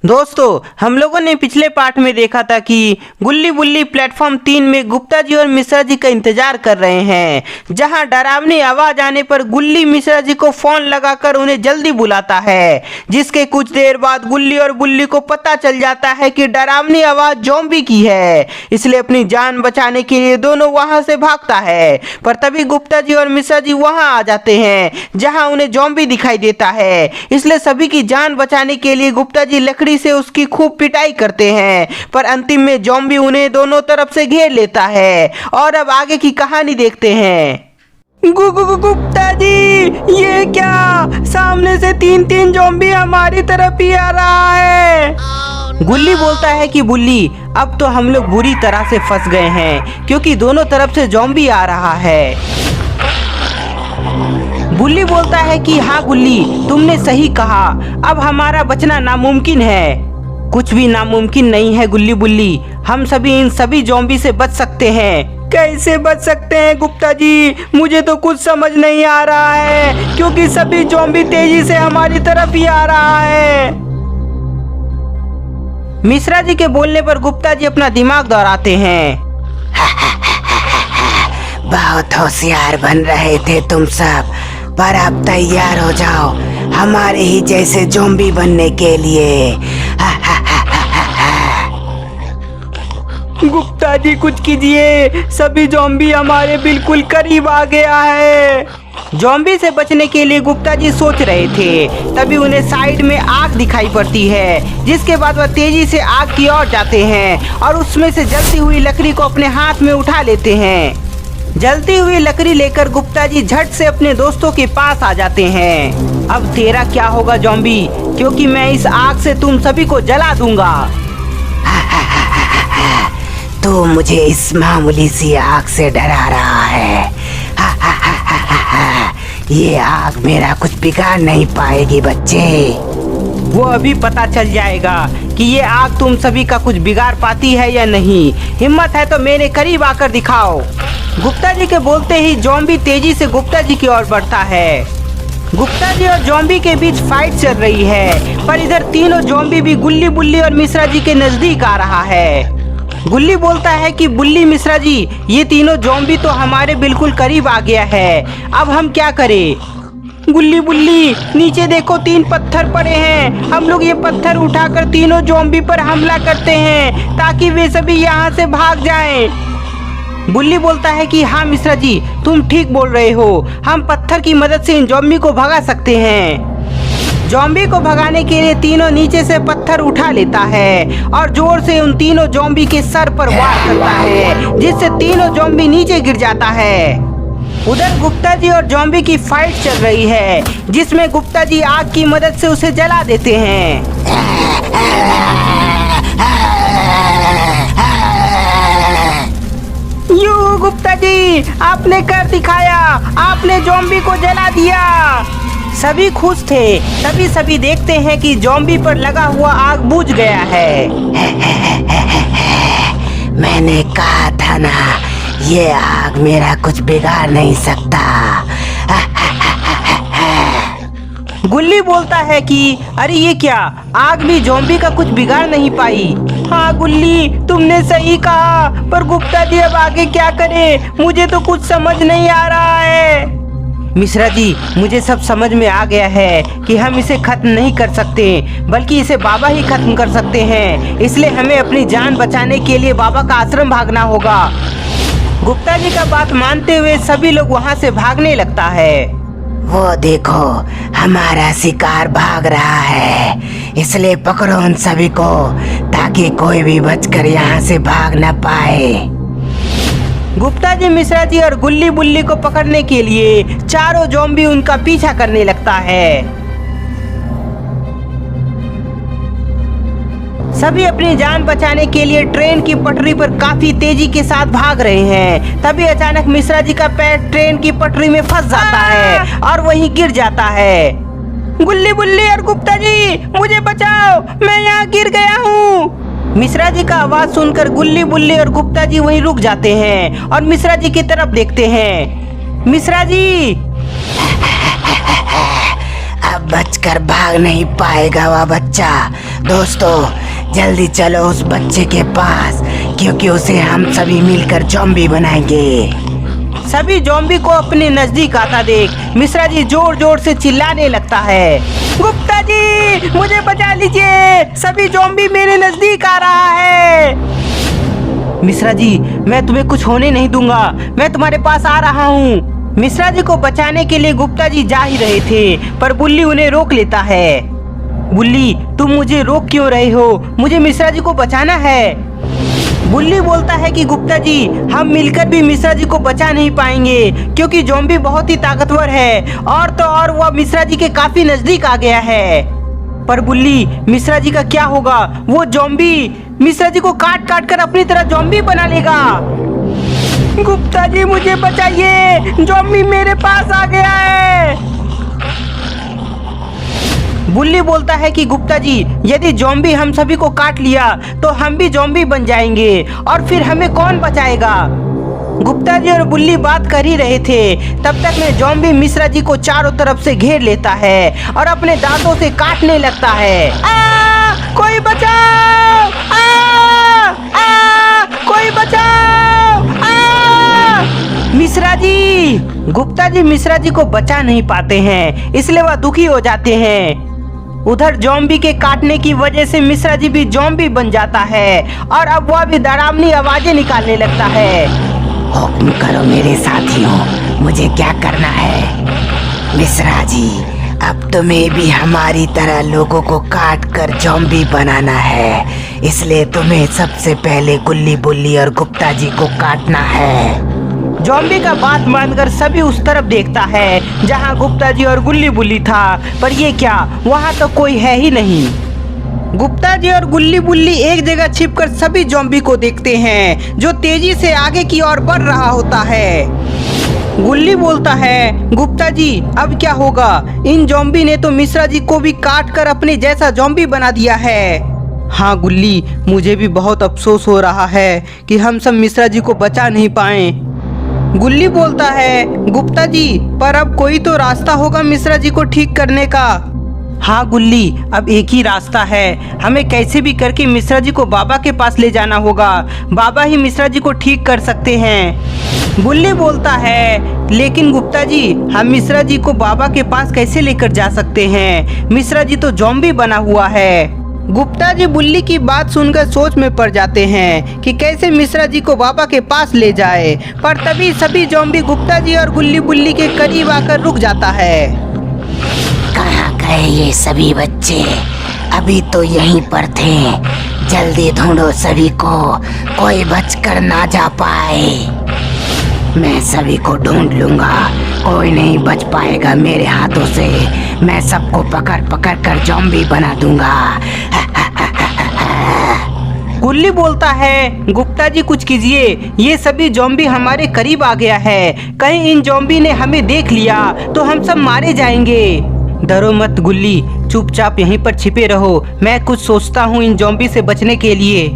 दोस्तों, हम लोगों ने पिछले पार्ट में देखा था कि गुल्ली बुल्ली प्लेटफॉर्म 3 में गुप्ता जी और मिश्रा जी का इंतजार कर रहे हैं, जहां डरावनी आवाज आने पर गुल्ली मिश्रा जी को फोन लगाकर उन्हें जल्दी बुलाता है। जिसके कुछ देर बाद गुल्ली और बुल्ली को पता चल जाता है कि डरावनी आवाज ज़ॉम्बी की है, इसलिए अपनी जान बचाने के लिए दोनों वहां से भागता है। पर तभी गुप्ता जी और मिश्रा जी वहां आ जाते हैं, जहां उन्हें ज़ॉम्बी दिखाई देता है। इसलिए सभी की जान बचाने के लिए गुप्ता जी लकड़ी से उसकी खूब पिटाई करते हैं, पर अंतिम में ज़ॉम्बी उन्हें दोनों तरफ से घेर लेता है। और अब आगे की कहानी देखते हैं। गुप्ता जी, ये क्या? सामने से तीन ज़ॉम्बी हमारी तरफ ही आ रहा है। गुल्ली बोलता है कि बुल्ली, अब तो हम लोग बुरी तरह से फंस गए हैं, क्योंकि दोनों तरफ से ज़ॉम्बी आ रहा है। बुल्ली बोलता है कि हाँ गुल्ली, तुमने सही कहा, अब हमारा बचना नामुमकिन है। कुछ भी नामुमकिन नहीं है गुल्ली बुल्ली, हम सभी इन सभी ज़ॉम्बी से बच सकते हैं। कैसे बच सकते हैं गुप्ता जी? मुझे तो कुछ समझ नहीं आ रहा है, क्योंकि सभी ज़ॉम्बी तेजी से हमारी तरफ ही आ रहा है। मिश्रा जी के बोलने पर गुप्ता जी अपना दिमाग दौड़ाते हैं। बहुत होशियार बन रहे थे तुम सब, पर अब तैयार हो जाओ हमारे ही जैसे ज़ॉम्बी बनने के लिए। गुप्ता जी कुछ कीजिए, सभी ज़ॉम्बी हमारे बिल्कुल करीब आ गया है। ज़ॉम्बी से बचने के लिए गुप्ता जी सोच रहे थे, तभी उन्हें साइड में आग दिखाई पड़ती है। जिसके बाद वह तेजी से आग की ओर जाते हैं और उसमें से जलती हुई लकड़ी को अपने हाथ में उठा लेते हैं। जलती हुई लकड़ी लेकर गुप्ता जी झट से अपने दोस्तों के पास आ जाते हैं। अब तेरा क्या होगा ज़ॉम्बी, क्योंकि मैं इस आग से तुम सभी को जला दूंगा। तू मुझे इस मामूली सी आग से डरा रहा है। ये आग मेरा कुछ बिगाड़ नहीं पाएगी बच्चे। वो अभी पता चल जाएगा कि ये आग तुम सभी का कुछ बिगाड़ पाती है या नहीं। हिम्मत है तो मेरे करीब आकर दिखाओ। गुप्ता जी के बोलते ही ज़ॉम्बी तेजी से गुप्ता जी की ओर बढ़ता है। गुप्ता जी और ज़ॉम्बी के बीच फाइट चल रही है, पर इधर तीनों ज़ॉम्बी भी गुल्ली बुल्ली और मिश्रा जी के नजदीक आ रहा है। गुल्ली बोलता है कि बुल्ली मिश्रा जी, ये तीनों ज़ॉम्बी तो हमारे बिल्कुल करीब आ गया है, अब हम क्या करें? गुल्ली बुल्ली, नीचे देखो 3 पत्थर पड़े हैं, हम लोग ये पत्थर उठाकर तीनों ज़ॉम्बी पर हमला करते हैं ताकि वे सभी यहाँ से भाग जाएं। बुल्ली बोलता है कि हाँ मिश्रा जी, तुम ठीक बोल रहे हो, हम पत्थर की मदद से इन ज़ॉम्बी को भगा सकते हैं। ज़ॉम्बी को भगाने के लिए तीनों नीचे से पत्थर उठा लेता है और जोर से उन तीनों ज़ॉम्बी के सर पर वार करता है, जिससे तीनों ज़ॉम्बी नीचे गिर जाता है। उधर गुप्ता जी और ज़ॉम्बी की फाइट चल रही है, जिसमें गुप्ता जी आग की मदद से उसे जला देते हैं। यू गुप्ता जी, आपने कर दिखाया, आपने ज़ॉम्बी को जला दिया। सभी खुश थे, तभी सभी देखते हैं कि ज़ॉम्बी पर लगा हुआ आग बुझ गया है। मैंने कहा था ना, ये आग मेरा कुछ बिगाड़ नहीं सकता। गुल्ली बोलता है कि अरे ये क्या, आग भी ज़ॉम्बी का कुछ बिगाड़ नहीं पाई। हाँ गुल्ली, तुमने सही कहा, पर गुप्ता जी अब आगे क्या करें? मुझे तो कुछ समझ नहीं आ रहा है। मिश्रा जी, मुझे सब समझ में आ गया है कि हम इसे खत्म नहीं कर सकते, बल्कि इसे बाबा ही खत्म कर सकते हैं। इसलिए हमें अपनी जान बचाने के लिए बाबा का आश्रम भागना होगा। गुप्ता जी का बात मानते हुए सभी लोग वहाँ से भागने लगता है। वो देखो, हमारा शिकार भाग रहा है, इसलिए पकड़ो उन सभी को, ताकि कोई भी बचकर यहाँ से भाग न पाए। गुप्ता जी मिश्रा जी और गुल्ली बुल्ली को पकड़ने के लिए चारों ज़ॉम्बी उनका पीछा करने लगता है। सभी अपनी जान बचाने के लिए ट्रेन की पटरी पर काफी तेजी के साथ भाग रहे हैं। तभी अचानक मिश्रा जी का पैर ट्रेन की पटरी में फंस जाता है और वहीं गिर जाता है। गुल्ली बुल्ली और गुप्ता जी, मुझे बचाओ, मैं यहाँ गिर गया हूँ। मिश्रा जी का आवाज सुनकर गुल्ली बुल्ली और गुप्ता जी वहीं रुक जाते हैं और मिश्रा जी की तरफ देखते हैं। मिश्रा जी, अब बचकर भाग नहीं पाएगा वह बच्चा। दोस्तों जल्दी चलो उस बच्चे के पास, क्योंकि उसे हम सभी मिलकर ज़ॉम्बी बनाएंगे। सभी ज़ॉम्बी को अपने नजदीक आता देख मिश्रा जी जोर जोर से चिल्लाने लगता है, गुप्ता जी मुझे बचा लीजिए, सभी ज़ॉम्बी मेरे नजदीक आ रहा है। मिश्रा जी मैं तुम्हें कुछ होने नहीं दूंगा, मैं तुम्हारे पास आ रहा हूँ। मिश्रा जी को बचाने के लिए गुप्ता जी जा ही रहे थे, पर बुल्ली उन्हें रोक लेता है। बुल्ली तुम मुझे रोक क्यों रहे हो, मुझे मिश्रा जी को बचाना है। बुल्ली बोलता है कि गुप्ता जी हम मिलकर भी मिश्रा जी को बचा नहीं पाएंगे, क्योंकि ज़ॉम्बी बहुत ही ताकतवर है, और तो और वह मिश्रा जी के काफी नजदीक आ गया है। पर बुल्ली मिश्रा जी का क्या होगा, वो ज़ॉम्बी मिश्रा जी को काट काट कर अपनी तरह ज़ॉम्बी बना लेगा। गुप्ता जी मुझे बचाइए, ज़ॉम्बी मेरे पास आ गया है। बुल्ली बोलता है कि गुप्ता जी यदि ज़ॉम्बी हम सभी को काट लिया तो हम भी ज़ॉम्बी बन जाएंगे, और फिर हमें कौन बचाएगा। गुप्ता जी और बुल्ली बात कर ही रहे थे, तब तक में ज़ॉम्बी मिश्रा जी को चारों तरफ से घेर लेता है और अपने दांतों से काटने लगता है। कोई बचाओ, कोई बचाओ, मिश्रा जी। गुप्ता जी मिश्रा जी को बचा नहीं पाते हैं, इसलिए वह दुखी हो जाते हैं। उधर ज़ॉम्बी के काटने की वजह से मिश्रा जी भी ज़ॉम्बी बन जाता है, और अब वह भी डरावनी आवाजें निकालने लगता है। हुक्म करो मेरे साथियों, मुझे क्या करना है। मिश्रा जी अब तुम्हें भी हमारी तरह लोगों को काट कर ज़ॉम्बी बनाना है, इसलिए तुम्हें सबसे पहले गुल्ली बुल्ली और गुप्ता जी को काटना है। ज़ॉम्बी का बात मानकर सभी उस तरफ देखता है जहां गुप्ता जी और गुल्ली बुल्ली था, पर ये क्या, वहां तो कोई है ही नहीं। गुप्ता जी और गुल्ली बुल्ली एक जगह छिपकर सभी ज़ॉम्बी को देखते हैं जो तेजी से आगे की ओर बढ़ रहा होता है। गुल्ली बोलता है, गुप्ता जी अब क्या होगा, इन ज़ॉम्बी ने तो मिश्रा जी को भी काट कर अपने जैसा ज़ॉम्बी बना दिया है। हाँ गुल्ली, मुझे भी बहुत अफसोस हो रहा है कि हम सब मिश्रा जी को बचा नहीं पाए। गुल्ली बोलता है, गुप्ता जी पर अब कोई तो रास्ता होगा मिश्रा जी को ठीक करने का। हाँ गुल्ली, अब एक ही रास्ता है, हमें कैसे भी करके मिश्रा जी को बाबा के पास ले जाना होगा, बाबा ही मिश्रा जी को ठीक कर सकते हैं। गुल्ली बोलता है, लेकिन गुप्ता जी हम मिश्रा जी को बाबा के पास कैसे लेकर जा सकते हैं, मिश्रा जी तो ज़ॉम्बी बना हुआ है। गुप्ता जी बुल्ली की बात सुनकर सोच में पड़ जाते हैं कि कैसे मिश्रा जी को बाबा के पास ले जाए, पर तभी सभी ज़ॉम्बी गुप्ता जी और गुल्ली बुल्ली के करीब आकर रुक जाता है। कहाँ गए ये सभी बच्चे, अभी तो यहीं पर थे, जल्दी ढूंढो सभी को, कोई बचकर ना जा पाए। मैं सभी को ढूंढ लूंगा, कोई नहीं बच पाएगा मेरे हाथों से, मैं सबको पकड़ पकड़ कर ज़ॉम्बी बना दूंगा। गुल्ली बोलता है, गुप्ता जी कुछ कीजिए, ये सभी ज़ॉम्बी हमारे करीब आ गया है, कहीं इन ज़ॉम्बी ने हमें देख लिया तो हम सब मारे जाएंगे। डरो मत गुल्ली, चुपचाप यहीं पर छिपे रहो, मैं कुछ सोचता हूँ इन ज़ॉम्बी से बचने के लिए।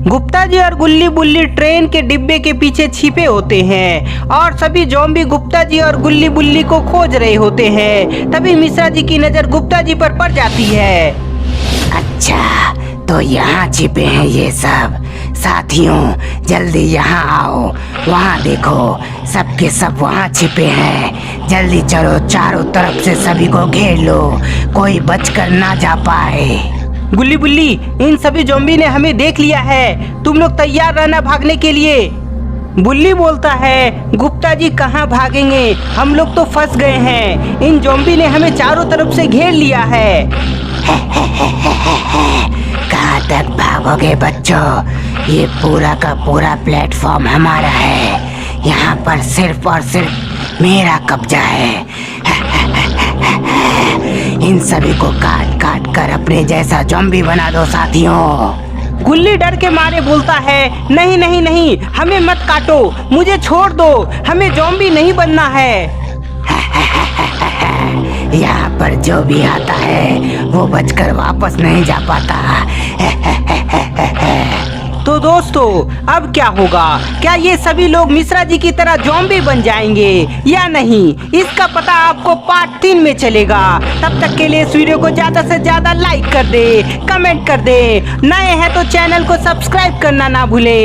गुप्ता जी और गुल्ली बुल्ली ट्रेन के डिब्बे के पीछे छिपे होते हैं, और सभी ज़ॉम्बी गुप्ता जी और गुल्ली बुल्ली को खोज रहे होते हैं। तभी मिश्रा जी की नज़र गुप्ता जी पर पड़ जाती है। अच्छा तो यहाँ छिपे हैं ये सब, साथियों जल्दी यहाँ आओ, वहाँ देखो सबके सब वहाँ छिपे हैं, जल्दी चलो चारों तरफ से सभी को घेर लो, कोई बचकर ना जा पाए। गुल्ली बुल्ली इन सभी ज़ॉम्बी ने हमें देख लिया है, तुम लोग तैयार रहना भागने के लिए। बुल्ली बोलता है, गुप्ता जी कहाँ भागेंगे, हम लोग तो फंस गए हैं, इन ज़ॉम्बी ने हमें चारों तरफ से घेर लिया है। कहाँ तक भागोगे बच्चों, ये पूरा का पूरा प्लेटफॉर्म हमारा है, यहाँ पर सिर्फ और सिर्फ मेरा कब्जा है। इन सभी को काट काट कर अपने जैसा ज़ॉम्बी बना दो साथियों। गुल्ली डर के मारे बोलता है, नहीं नहीं नहीं, हमें मत काटो, मुझे छोड़ दो, हमें ज़ॉम्बी नहीं बनना है। यहाँ पर जो भी आता है वो बचकर वापस नहीं जा पाता। तो दोस्तों अब क्या होगा, क्या ये सभी लोग मिश्रा जी की तरह ज़ॉम्बी बन जाएंगे या नहीं, इसका पता आपको पार्ट 3 में चलेगा। तब तक के लिए इस वीडियो को ज़्यादा से ज़्यादा लाइक कर दे, कमेंट कर दे, नए हैं तो चैनल को सब्सक्राइब करना ना भूले।